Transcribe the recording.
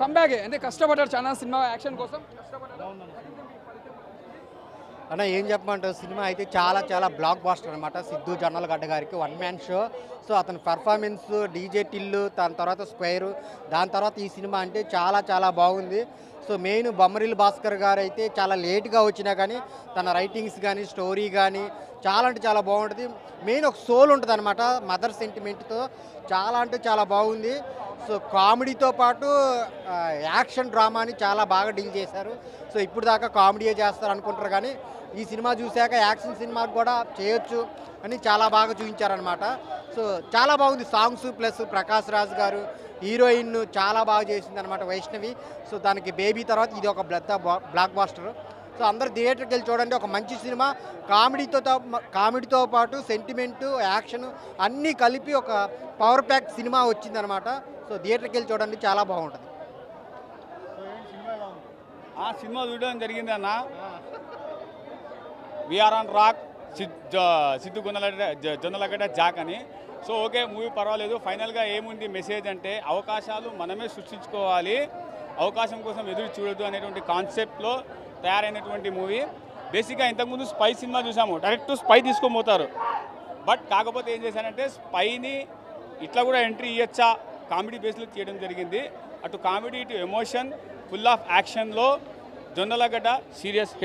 Comeback అంటే కష్టపడ్డారు చాలా సినిమా యాక్షన్ కోసం అన్న ఏం చెప్పమంటారు, సినిమా అయితే చాలా చాలా బ్లాక్ బాస్టర్ అనమాట. సిద్ధు జొన్నలగడ్డ గారికి వన్ మ్యాన్ షో. సో అతని పర్ఫార్మెన్స్, డీజే టిల్లు, దాని తర్వాత స్క్వేరు, దాని తర్వాత ఈ సినిమా అంటే చాలా చాలా బాగుంది. సో మెయిన్ బొమ్మరిల్లు భాస్కర్ గారు అయితే చాలా లేట్గా వచ్చినా కానీ తన రైటింగ్స్ కానీ స్టోరీ కానీ చాలా అంటే చాలా బాగుంటుంది. మెయిన్ ఒక సోల్ ఉంటుంది అనమాట, మదర్ సెంటిమెంట్తో. చాలా అంటే చాలా బాగుంది. సో కామెడీతో పాటు యాక్షన్ డ్రామాని చాలా బాగా డీల్ చేశారు. సో ఇప్పుడు దాకా కామెడీయే చేస్తారు అనుకుంటారు, కానీ ఈ సినిమా చూశాక యాక్షన్ సినిమాకి కూడా చేయొచ్చు అని చాలా బాగా చూపించారనమాట. సో చాలా బాగుంది. సాంగ్స్ ప్లస్ ప్రకాష్ రాజ్ గారు హీరోయిన్ చాలా బాగా చేసింది అనమాట, వైష్ణవి. సో దానికి బేబీ తర్వాత ఇది ఒక బ్లాక్ బాస్టర్. సో అందరు థియేటర్కి వెళ్ళి చూడండి, ఒక మంచి సినిమా. కామెడీతో పాటు సెంటిమెంటు, యాక్షన్ అన్నీ కలిపి ఒక పవర్ ప్యాక్ సినిమా వచ్చిందనమాట. సో థియేటర్కి వెళ్ళి చూడండి, చాలా బాగుంటుంది. సినిమా చూడడం జరిగింది అన్న. విఆర్ ఆన్ రాక్, సిద్ధు జొన్నలగడ్డ జాక్ అని. సో ఓకే, మూవీ పర్వాలేదు. ఫైనల్గా ఏముంది మెసేజ్ అంటే, అవకాశాలు మనమే సృష్టించుకోవాలి, అవకాశం కోసం ఎదురు చూడొద్దు అనేటువంటి కాన్సెప్ట్లో తయారైనటువంటి మూవీ. బేసిక్గా ఇంతకుముందు స్పై సినిమా చూసాము, డైరెక్ట్ స్పై తీసుకొని పోతారు. బట్ కాకపోతే ఏం చేశారంటే, స్పైని ఇట్లా కూడా ఎంట్రీ ఇవ్వచ్చా, కామెడీ బేస్లో తీయడం జరిగింది. అటు కామెడీ, ఇటు ఎమోషన్, ఫుల్ ఆఫ్ యాక్షన్లో జొన్నలగడ్డ సీరియస్ హిట్.